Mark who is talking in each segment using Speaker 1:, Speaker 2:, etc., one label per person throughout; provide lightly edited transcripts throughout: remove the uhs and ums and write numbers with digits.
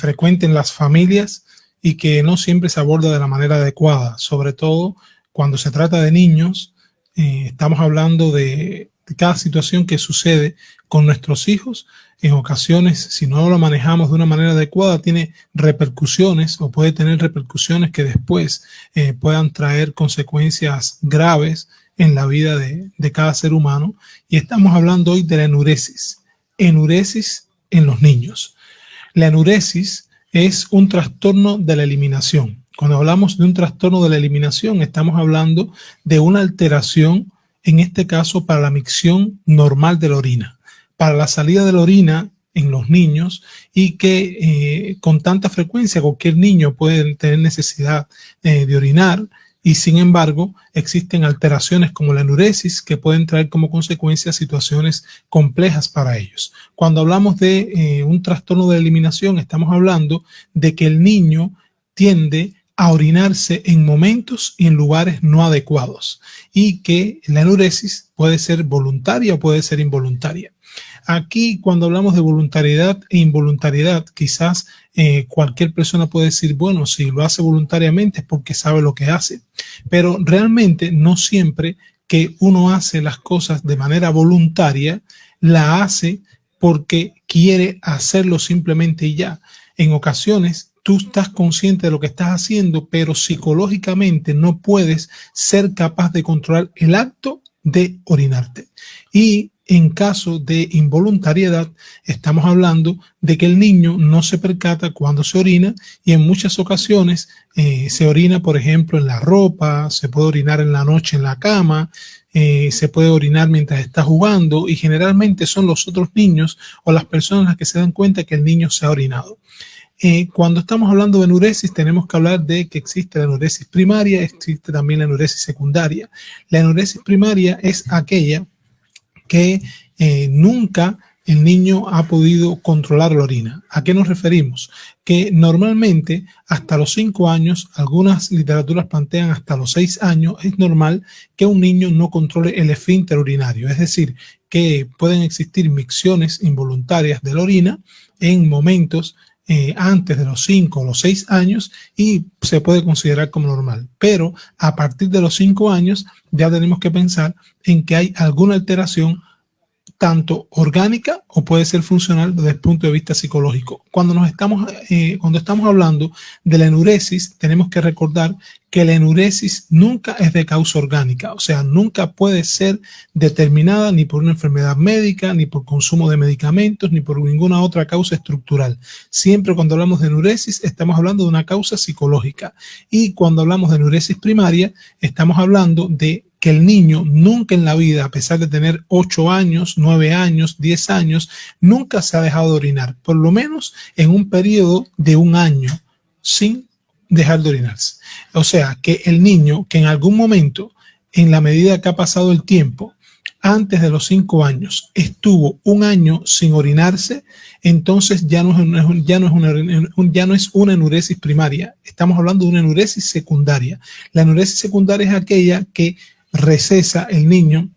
Speaker 1: frecuente en las familias y que no siempre se aborda de la manera adecuada, sobre todo cuando se trata de niños. Estamos hablando de cada situación que sucede con nuestros hijos. En ocasiones, si no lo manejamos de una manera adecuada, tiene repercusiones o puede tener repercusiones que después puedan traer consecuencias graves en la vida de cada ser humano. Y estamos hablando hoy de la enuresis. Enuresis en los niños. La enuresis es un trastorno de la eliminación. Cuando hablamos de un trastorno de la eliminación, estamos hablando de una alteración, en este caso para la micción normal de la orina, para la salida de la orina en los niños, y que con tanta frecuencia cualquier niño puede tener necesidad de orinar, y sin embargo existen alteraciones como la enuresis que pueden traer como consecuencia situaciones complejas para ellos. Cuando hablamos de un trastorno de eliminación, estamos hablando de que el niño tiende a orinarse en momentos y en lugares no adecuados, y que la enuresis puede ser voluntaria o puede ser involuntaria. Aquí, cuando hablamos de voluntariedad e involuntariedad, quizás cualquier persona puede decir, bueno, si lo hace voluntariamente es porque sabe lo que hace, pero realmente no siempre que uno hace las cosas de manera voluntaria, la hace porque quiere hacerlo simplemente y ya. En ocasiones tú estás consciente de lo que estás haciendo, pero psicológicamente no puedes ser capaz de controlar el acto de orinarte. Y en caso de involuntariedad, estamos hablando de que el niño no se percata cuando se orina, y en muchas ocasiones se orina, por ejemplo, en la ropa, se puede orinar en la noche en la cama, se puede orinar mientras está jugando, y generalmente son los otros niños o las personas las que se dan cuenta que el niño se ha orinado. Cuando estamos hablando de enuresis, tenemos que hablar de que existe la enuresis primaria, existe también la enuresis secundaria. La enuresis primaria es aquella que nunca el niño ha podido controlar la orina. ¿A qué nos referimos? Que normalmente hasta los 5 años, algunas literaturas plantean hasta los 6 años, es normal que un niño no controle el esfínter urinario. Es decir, que pueden existir micciones involuntarias de la orina en momentos antes de los 5 o los 6 años, y se puede considerar como normal. Pero a partir de los 5 años ya tenemos que pensar en que hay alguna alteración, tanto orgánica o puede ser funcional desde el punto de vista psicológico. Cuando estamos hablando de la enuresis, tenemos que recordar que la enuresis nunca es de causa orgánica, o sea, nunca puede ser determinada ni por una enfermedad médica, ni por consumo de medicamentos, ni por ninguna otra causa estructural. Siempre cuando hablamos de enuresis estamos hablando de una causa psicológica, y cuando hablamos de enuresis primaria estamos hablando de que el niño nunca en la vida, a pesar de tener 8 años, 9 años, 10 años, nunca se ha dejado de orinar, por lo menos en un periodo de 1 año, sin dejar de orinarse. O sea, que el niño que en algún momento, en la medida que ha pasado el tiempo, antes de los 5 años, estuvo 1 año sin orinarse, entonces ya no es una enuresis primaria, estamos hablando de una enuresis secundaria. La enuresis secundaria es aquella que recesa el niño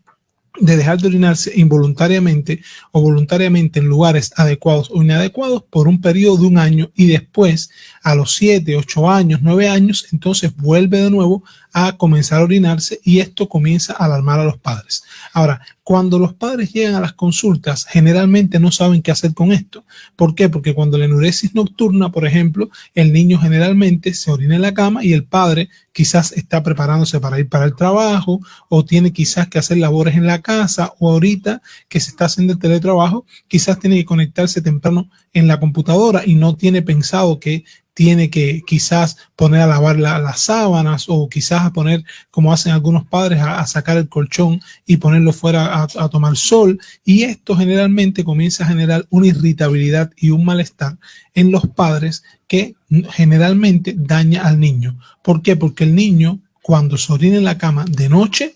Speaker 1: de dejar de orinarse involuntariamente o voluntariamente en lugares adecuados o inadecuados por un periodo de 1 año, y después a los 7, 8 años, 9 años, entonces vuelve de nuevo a comenzar a orinarse, y esto comienza a alarmar a los padres. Ahora, cuando los padres llegan a las consultas, generalmente no saben qué hacer con esto. ¿Por qué? Porque cuando la enuresis nocturna, por ejemplo, el niño generalmente se orina en la cama y el padre quizás está preparándose para ir para el trabajo, o tiene quizás que hacer labores en la casa, o ahorita que se está haciendo el teletrabajo, quizás tiene que conectarse temprano en la computadora y no tiene pensado que tiene que quizás poner a lavar las sábanas, o quizás a poner, como hacen algunos padres, a sacar el colchón y ponerlo fuera a tomar sol. Y esto generalmente comienza a generar una irritabilidad y un malestar en los padres que generalmente daña al niño. ¿Por qué? Porque el niño, cuando se orina en la cama de noche,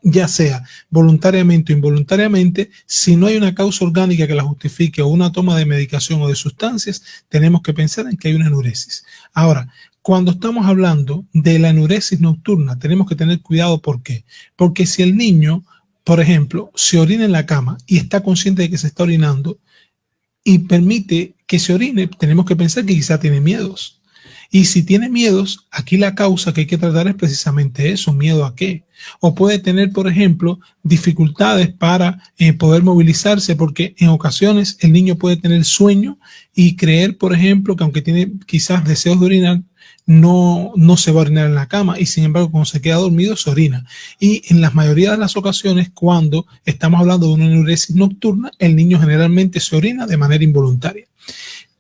Speaker 1: ya sea voluntariamente o involuntariamente, si no hay una causa orgánica que la justifique, o una toma de medicación o de sustancias, tenemos que pensar en que hay una enuresis. Ahora, cuando estamos hablando de la enuresis nocturna, tenemos que tener cuidado. ¿Por qué? Porque si el niño, por ejemplo, se orina en la cama y está consciente de que se está orinando, y permite que se orine, tenemos que pensar que quizá tiene miedos. Y si tiene miedos, aquí la causa que hay que tratar es precisamente eso, miedo a qué. O puede tener, por ejemplo, dificultades para poder movilizarse, porque en ocasiones el niño puede tener sueño y creer, por ejemplo, que aunque tiene quizás deseos de orinar, no se va a orinar en la cama, y sin embargo cuando se queda dormido se orina. Y en la mayoría de las ocasiones, cuando estamos hablando de una enuresis nocturna, el niño generalmente se orina de manera involuntaria.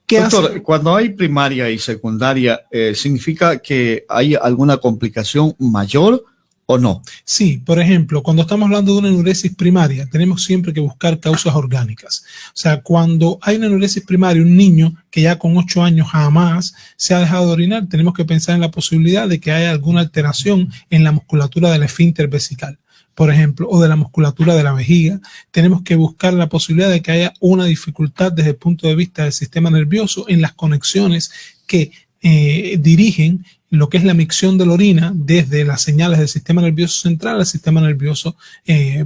Speaker 2: Doctor, cuando hay primaria y secundaria, ¿significa que hay alguna complicación mayor o no?
Speaker 1: Sí, por ejemplo, cuando estamos hablando de una enuresis primaria, tenemos siempre que buscar causas orgánicas. O sea, cuando hay una enuresis primaria, un niño que ya con 8 años jamás se ha dejado de orinar, tenemos que pensar en la posibilidad de que haya alguna alteración en la musculatura del esfínter vesical, por ejemplo, o de la musculatura de la vejiga. Tenemos que buscar la posibilidad de que haya una dificultad desde el punto de vista del sistema nervioso en las conexiones que dirigen lo que es la micción de la orina desde las señales del sistema nervioso central al sistema nervioso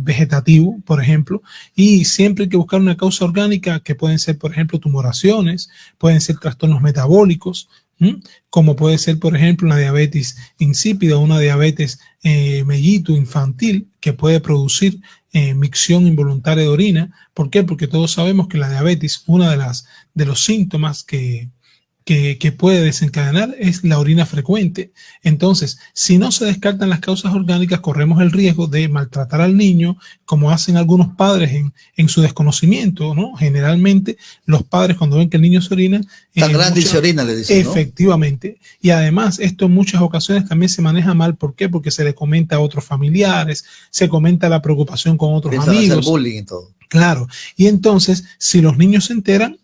Speaker 1: vegetativo, por ejemplo. Y siempre hay que buscar una causa orgánica que pueden ser, por ejemplo, tumoraciones, pueden ser trastornos metabólicos, como puede ser, por ejemplo, una diabetes insípida o una diabetes mellito infantil que puede producir micción involuntaria de orina. ¿Por qué? Porque todos sabemos que la diabetes, uno de los síntomas que puede desencadenar es la orina frecuente. Entonces, si no se descartan las causas orgánicas, corremos el riesgo de maltratar al niño, como hacen algunos padres en su desconocimiento, ¿no? Generalmente, los padres, cuando ven que el niño se orina,
Speaker 2: tan grande y se orina, le dicen, ¿no?
Speaker 1: Efectivamente. Y además, esto en muchas ocasiones también se maneja mal. ¿Por qué? Porque se le comenta a otros familiares, se comenta la preocupación con otros amigos.
Speaker 2: Hacer bullying y todo.
Speaker 1: Claro. Y entonces, si los niños se enteran,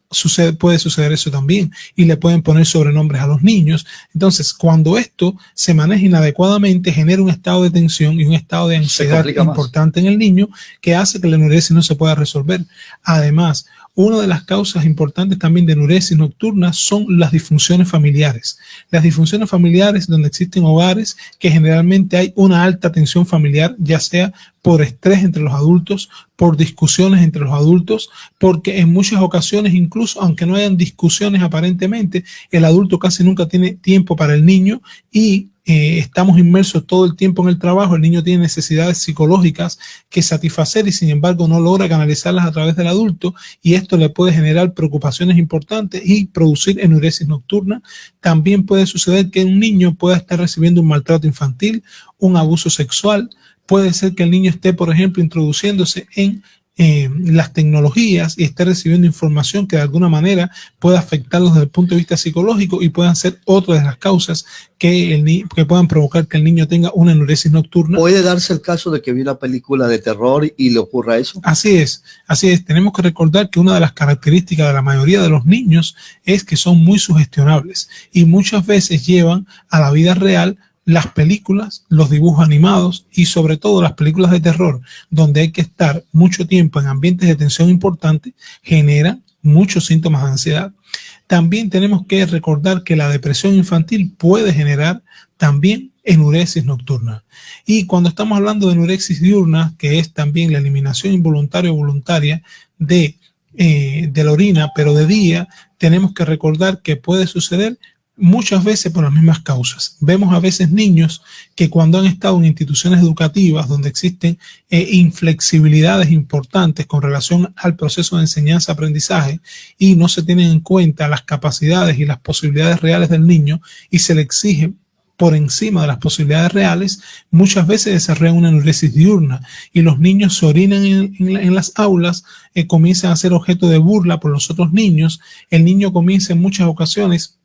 Speaker 1: puede suceder eso también, y le pueden poner sobrenombres a los niños. Entonces, cuando esto se maneja inadecuadamente, genera un estado de tensión y un estado de ansiedad importante en el niño, que hace que la enuresis no se pueda resolver. Además, una de las causas importantes también de enuresis nocturna son las disfunciones familiares. Las disfunciones familiares donde existen hogares que generalmente hay una alta tensión familiar, ya sea por estrés entre los adultos, por discusiones entre los adultos, porque en muchas ocasiones, incluso aunque no hayan discusiones aparentemente, el adulto casi nunca tiene tiempo para el niño y estamos inmersos todo el tiempo en el trabajo. El niño tiene necesidades psicológicas que satisfacer y sin embargo no logra canalizarlas a través del adulto, y esto le puede generar preocupaciones importantes y producir enuresis nocturna. También puede suceder que un niño pueda estar recibiendo un maltrato infantil, un abuso sexual. Puede ser que el niño esté, por ejemplo, introduciéndose en las tecnologías y esté recibiendo información que de alguna manera pueda afectarlos desde el punto de vista psicológico y puedan ser otras de las causas que puedan provocar que el niño tenga una enuresis nocturna.
Speaker 2: ¿Puede darse el caso de que vio una película de terror y le ocurra eso?
Speaker 1: Así es, así es. Tenemos que recordar que una de las características de la mayoría de los niños es que son muy sugestionables y muchas veces llevan a la vida real las películas, los dibujos animados y sobre todo las películas de terror, donde hay que estar mucho tiempo en ambientes de tensión importante, generan muchos síntomas de ansiedad. También tenemos que recordar que la depresión infantil puede generar también enuresis nocturna. Y cuando estamos hablando de enuresis diurna, que es también la eliminación involuntaria o voluntaria de la orina, pero de día, tenemos que recordar que puede suceder muchas veces por las mismas causas. Vemos a veces niños que cuando han estado en instituciones educativas donde existen inflexibilidades importantes con relación al proceso de enseñanza-aprendizaje y no se tienen en cuenta las capacidades y las posibilidades reales del niño y se le exige por encima de las posibilidades reales, muchas veces desarrollan una enuresis diurna y los niños se orinan en las aulas, comienzan a ser objeto de burla por los otros niños. El niño comienza en muchas ocasiones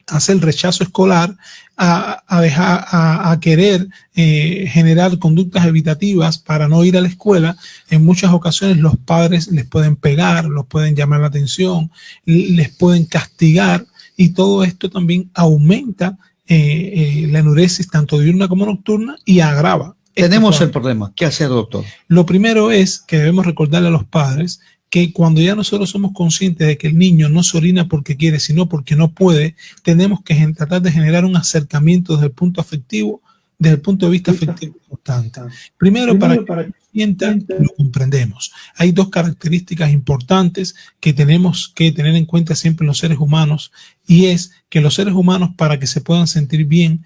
Speaker 1: hacer rechazo escolar, a querer generar conductas evitativas para no ir a la escuela. En muchas ocasiones los padres les pueden pegar, los pueden llamar la atención, les pueden castigar, y todo esto también aumenta la enuresis tanto diurna como nocturna y agrava.
Speaker 2: Tenemos el problema. ¿Qué hacer, doctor?
Speaker 1: Lo primero es que debemos recordarle a los padres que cuando ya nosotros somos conscientes de que el niño no se orina porque quiere, sino porque no puede, tenemos que tratar de generar un acercamiento desde el punto afectivo, desde el punto de vista afectivo importante. Primero, para que el sienta, lo comprendemos. Hay dos características importantes que tenemos que tener en cuenta siempre en los seres humanos, y es que los seres humanos, para que se puedan sentir bien,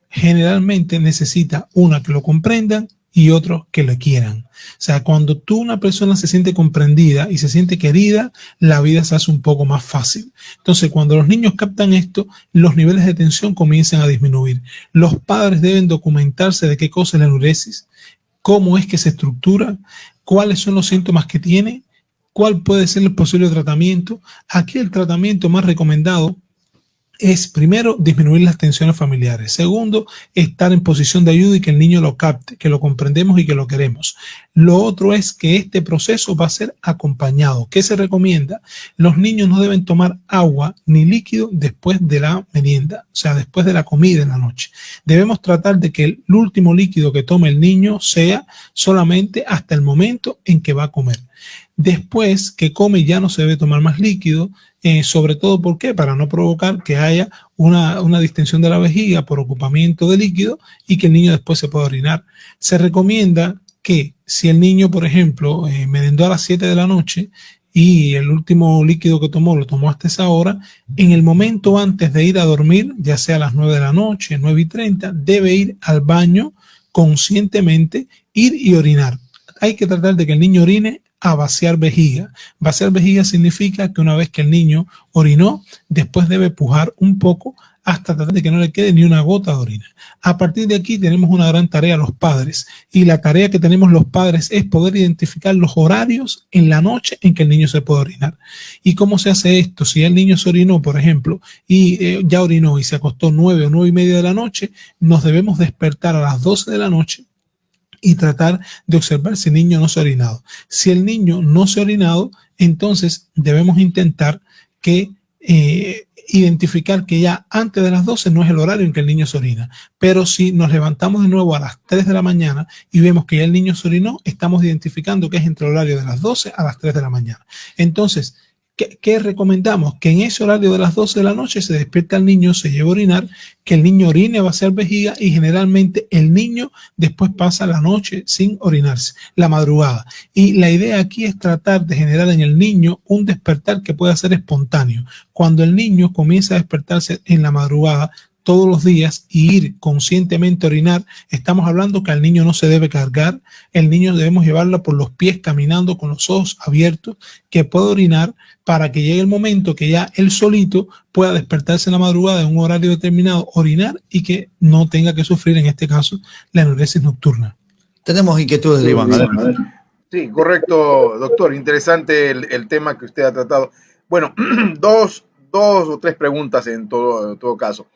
Speaker 1: generalmente necesita una, que lo comprendan, y otro, que lo quieran. O sea, cuando una persona se siente comprendida y se siente querida, la vida se hace un poco más fácil. Entonces, cuando los niños captan esto, los niveles de tensión comienzan a disminuir. Los padres deben documentarse de qué cosa es la enuresis, cómo es que se estructura, cuáles son los síntomas que tiene, cuál puede ser el posible tratamiento. Aquí el tratamiento más recomendado es, primero, disminuir las tensiones familiares. Segundo, estar en posición de ayuda y que el niño lo capte, que lo comprendemos y que lo queremos. Lo otro es que este proceso va a ser acompañado. ¿Qué se recomienda? Los niños no deben tomar agua ni líquido después de la merienda, o sea, después de la comida en la noche. Debemos tratar de que el último líquido que tome el niño sea solamente hasta el momento en que va a comer. Después que come ya no se debe tomar más líquido, sobre todo, ¿por qué? Para no provocar que haya una distensión de la vejiga por ocupamiento de líquido y que el niño después se pueda orinar. Se recomienda que si el niño, por ejemplo, merendó a las 7 de la noche y el último líquido que tomó lo tomó hasta esa hora, en el momento antes de ir a dormir, ya sea a las 9 de la noche, 9:30, debe ir al baño conscientemente, ir y orinar. Hay que tratar de que el niño orine a vaciar vejiga. Vaciar vejiga significa que una vez que el niño orinó, después debe pujar un poco hasta tratar de que no le quede ni una gota de orina. A partir de aquí tenemos una gran tarea los padres, y la tarea que tenemos los padres es poder identificar los horarios en la noche en que el niño se puede orinar. ¿Y cómo se hace esto? Si el niño se orinó, por ejemplo, y ya orinó y se acostó 9 o 9:30 de la noche, nos debemos despertar a las 12 de la noche y tratar de observar si el niño no se ha orinado. Si el niño no se ha orinado, entonces debemos intentar que identificar que ya antes de las 12 no es el horario en que el niño se orina. Pero si nos levantamos de nuevo a las 3 de la mañana y vemos que ya el niño se orinó, estamos identificando que es entre el horario de las 12 a las 3 de la mañana. Entonces, ¿qué recomendamos? Que en ese horario de las 12 de la noche se despierta el niño, se lleva a orinar, que el niño orine a vaciar vejiga, y generalmente el niño después pasa la noche sin orinarse, la madrugada. Y la idea aquí es tratar de generar en el niño un despertar que pueda ser espontáneo. Cuando el niño comienza a despertarse en la madrugada todos los días y ir conscientemente a orinar, estamos hablando que al niño no se debe cargar, el niño debemos llevarlo por los pies caminando con los ojos abiertos, que pueda orinar, para que llegue el momento que ya él solito pueda despertarse en la madrugada en un horario determinado, orinar, y que no tenga que sufrir, en este caso, la enuresis nocturna.
Speaker 2: Tenemos inquietudes de Iván.
Speaker 3: Sí, correcto, doctor. Interesante el tema que usted ha tratado. Bueno, dos o tres preguntas en todo caso.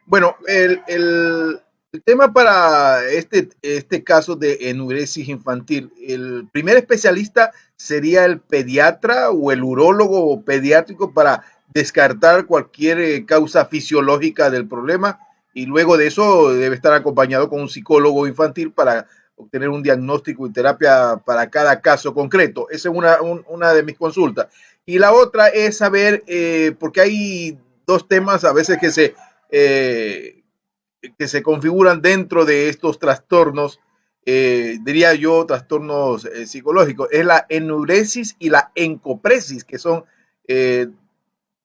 Speaker 3: Bueno, el tema para este caso de enuresis infantil, el primer especialista sería el pediatra o el urólogo pediátrico para descartar cualquier causa fisiológica del problema, y luego de eso debe estar acompañado con un psicólogo infantil para obtener un diagnóstico y terapia para cada caso concreto. Esa es una de mis consultas. Y la otra es saber, porque hay dos temas a veces que se configuran dentro de estos trastornos, diría yo, trastornos psicológicos. Es la enuresis y la encopresis, que son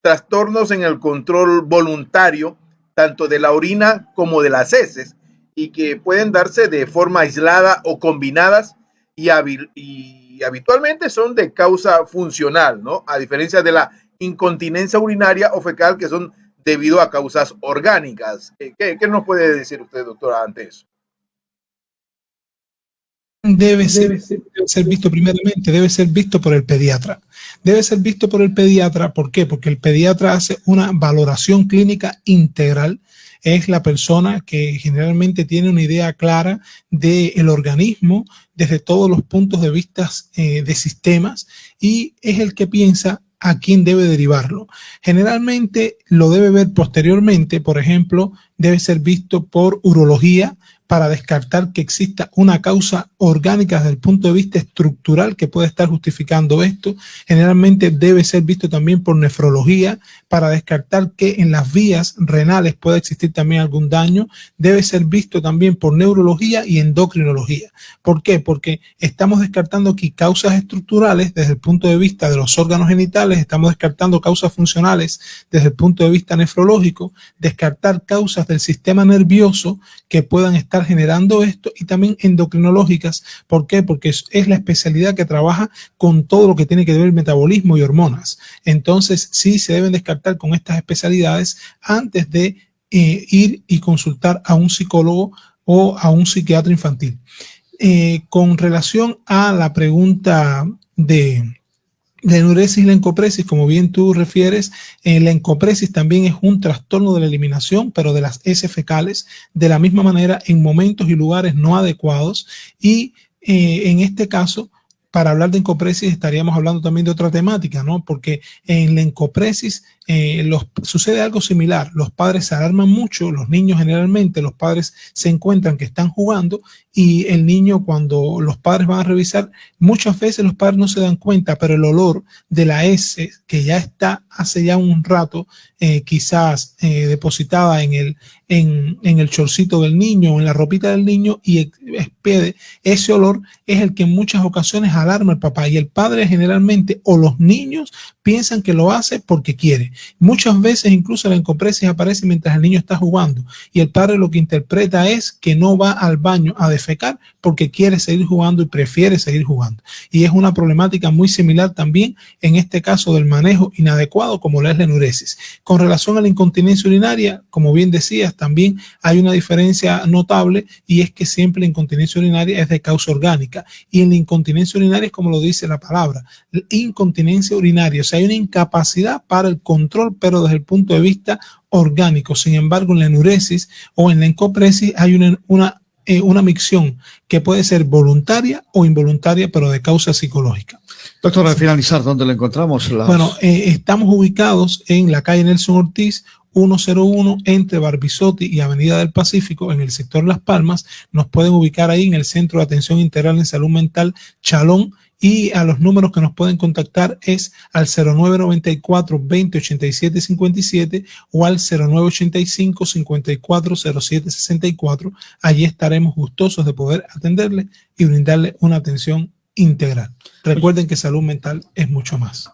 Speaker 3: trastornos en el control voluntario, tanto de la orina como de las heces, y que pueden darse de forma aislada o combinadas, y habitualmente son de causa funcional, ¿no? A diferencia de la incontinencia urinaria o fecal, que son debido a causas orgánicas. ¿Qué nos puede decir usted, doctora, ante eso?
Speaker 1: Debe ser visto primeramente, debe ser visto por el pediatra. Debe ser visto por el pediatra, ¿por qué? Porque el pediatra hace una valoración clínica integral. Es la persona que generalmente tiene una idea clara del organismo desde todos los puntos de vista de sistemas, y es el que piensa a quién debe derivarlo. Generalmente lo debe ver posteriormente, por ejemplo, debe ser visto por urología para descartar que exista una causa orgánica desde el punto de vista estructural que puede estar justificando esto. Generalmente debe ser visto también por nefrología para descartar que en las vías renales pueda existir también algún daño. Debe ser visto también por neurología y endocrinología. ¿Por qué? Porque estamos descartando aquí causas estructurales desde el punto de vista de los órganos genitales, estamos descartando causas funcionales desde el punto de vista nefrológico, descartar causas del sistema nervioso que puedan estar generando esto y también endocrinológicas. ¿Por qué? Porque es la especialidad que trabaja con todo lo que tiene que ver metabolismo y hormonas. Entonces, sí se deben descartar con estas especialidades antes de ir y consultar a un psicólogo o a un psiquiatra infantil. Con relación a la pregunta de enuresis y la encopresis, como bien tú refieres, la encopresis también es un trastorno de la eliminación, pero de las heces fecales, de la misma manera en momentos y lugares no adecuados. Y en este caso, para hablar de encopresis estaríamos hablando también de otra temática, ¿no? Porque en la encopresis sucede algo similar. Los padres se alarman mucho, los niños generalmente, los padres se encuentran que están jugando y el niño, cuando los padres van a revisar, muchas veces los padres no se dan cuenta, pero el olor de la heces que ya está hace ya un rato quizás depositada en el chorcito del niño o en la ropita del niño y expede ese olor, es el que en muchas ocasiones alarma al papá, y el padre generalmente o los niños piensan que lo hace porque quiere. Muchas veces incluso la encopresis aparece mientras el niño está jugando y el padre lo que interpreta es que no va al baño a defecar porque quiere seguir jugando y prefiere seguir jugando. Y es una problemática muy similar también en este caso del manejo inadecuado como la es la enuresis. Con relación a la incontinencia urinaria, como bien decías, también hay una diferencia notable, y es que siempre la incontinencia urinaria es de causa orgánica, y en la incontinencia urinaria es como lo dice la palabra, incontinencia urinaria, o sea, hay una incapacidad para el control, pero desde el punto de vista orgánico. Sin embargo, en la enuresis o en la encopresis hay una micción que puede ser voluntaria o involuntaria, pero de causa psicológica.
Speaker 2: Doctor, al finalizar, ¿dónde lo encontramos?
Speaker 1: Bueno, estamos ubicados en la calle Nelson Ortiz, 101 entre Barbisotti y Avenida del Pacífico, en el sector Las Palmas. Nos pueden ubicar ahí en el Centro de Atención Integral en Salud Mental Chalón, y a los números que nos pueden contactar es al 0994 20 87 57 o al 0985 54 07 64. Allí estaremos gustosos de poder atenderle y brindarle una atención integral. Recuerden que salud mental es mucho más.